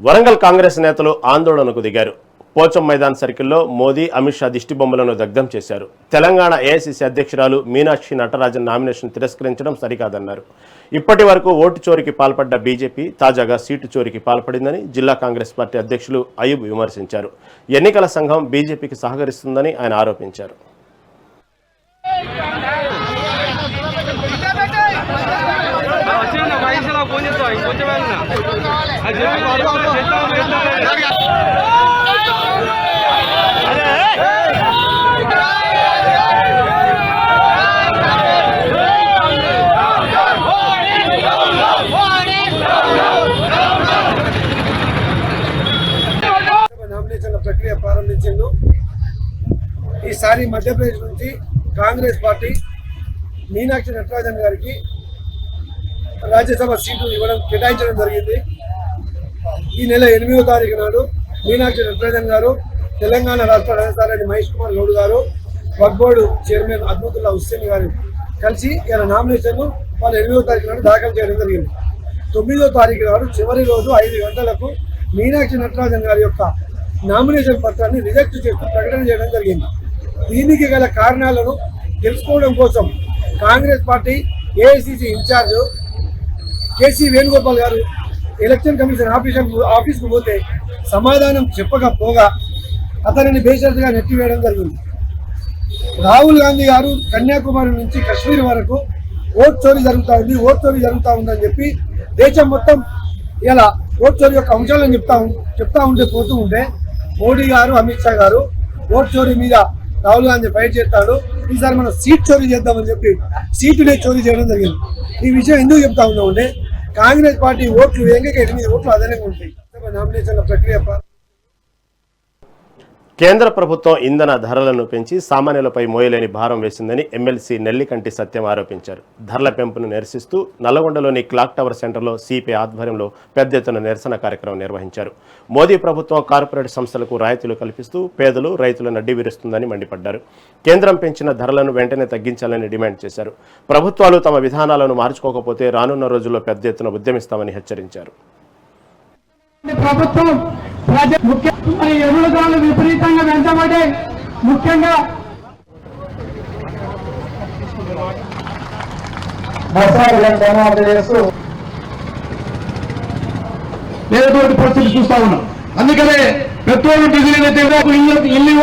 వరంగల్ కాంగ్రెస్ నేతలు ఆందోళనకు దిగారు. పోచం మైదాన్ సర్కిల్లో మోదీ, అమిత్ షా దిష్టి బొమ్మలను దగ్ధం చేశారు. తెలంగాణ ఏఐసీసీ అధ్యక్షురాలు మీనాక్షి నటరాజన్ నామినేషన్ తిరస్కరించడం సరికాదన్నారు. ఇప్పటి వరకు ఓటు చోరీకి పాల్పడ్డ బీజేపీ తాజాగా సీటు చోరీకి పాల్పడిందని జిల్లా కాంగ్రెస్ పార్టీ అధ్యక్షులు అయూబ్ విమర్శించారు. ఎన్నికల సంఘం బీజేపీకి సహకరిస్తుందని ఆయన ఆరోపించారు. నామినేషన్ల ప్రక్రియ ప్రారంభించిండు. ఈసారి మధ్యప్రదేశ్ నుంచి కాంగ్రెస్ పార్టీ మీనాక్షి నటరాజన్ గారికి రాజ్యసభ సీటు కేటాయించడం జరిగింది. ఈ నెల 8వ తారీఖు నాడు మీనాక్షి నటరాజన్ గారు, తెలంగాణ రాష్ట్ర రాజధాని మహేష్ కుమార్ గౌడ్ గారు, వక్ఫ్ బోర్డు చైర్మన్ అద్భుతుల్లా హుస్సేన్ గారు కలిసి ఇలా నామినేషన్ వాళ్ళు 8వ తారీఖు నాడు దాఖలు చేయడం జరిగింది. 9వ తారీఖు నాడు చివరి రోజు 5 గంటలకు మీనాక్షి నటరాజన్ గారి యొక్క నామినేషన్ పత్రాన్ని రిజెక్ట్ చేస్తూ ప్రకటన చేయడం జరిగింది. దీనికి గల కారణాలను తెలుసుకోవడం కోసం Congress party AICC incharge K C Venugopal గారు ఎలక్షన్ కమిషన్ ఆఫీస్కు పోతే సమాధానం చెప్పకపోగా అతనిని బేషరతుగా నెట్టివేయడం జరిగింది. రాహుల్ గాంధీ గారు కన్యాకుమారి నుంచి కశ్మీర్ వరకు ఓట్ చోరీ జరుగుతూ ఉందని చెప్పి దేశం మొత్తం ఇలా ఓట్ చోరీ యొక్క అంశాలను చెప్తా పోతూ ఉంటే మోడీ గారు, అమిత్ షా గారు ఓట్ చోరీ మీద రాహుల్ గాంధీ ఫైట్ చేస్తాడు. ఈసారి మనం సీట్ చోరీ చేద్దామని చెప్పి సీటునే చోరీ చేయడం జరిగింది. ఈ విషయం ఎందుకు చెప్తా ఉన్నామంటే కాంగ్రెస్ పార్టీ ఓట్లు 8 ఓట్లు అదనంగా ఉంటాయి. నామినేషన్ల ప్రక్రియ కేంద్ర ప్రభుత్వం ఇంధన ధరలను పెంచి సామాన్యులపై మోయలేని భారం వేసిందని ఎమ్మెల్సీ నెల్లికంటి సత్యం ఆరోపించారు. ధరల పెంపును నిరసిస్తూ నల్లగొండలోని క్లాక్ టవర్ సెంటర్లో సిపిఐ ఆధ్వర్యంలో పెద్ద ఎత్తున నిరసన కార్యక్రమం నిర్వహించారు. మోదీ ప్రభుత్వం కార్పొరేట్ సంస్థలకు రాయితీలు కల్పిస్తూ పేదలు, రైతులను అడ్డి విరుస్తుందని మండిపడ్డారు. కేంద్రం పెంచిన ధరలను వెంటనే తగ్గించాలని డిమాండ్ చేశారు. ప్రభుత్వాలు తమ విధానాలను మార్చుకోకపోతే రానున్న రోజుల్లో పెద్ద ఎత్తున ఉద్యమిస్తామని హెచ్చరించారు. ప్రభుత్వం ఎరువుల ధరలు విపరీతంగా పెంచబడ్డాయి. ముఖ్యంగా లేనటువంటి పరిస్థితి చూస్తా ఉన్నాం. అందుకనే పెట్రోల్, డీజిల్ ఇల్లు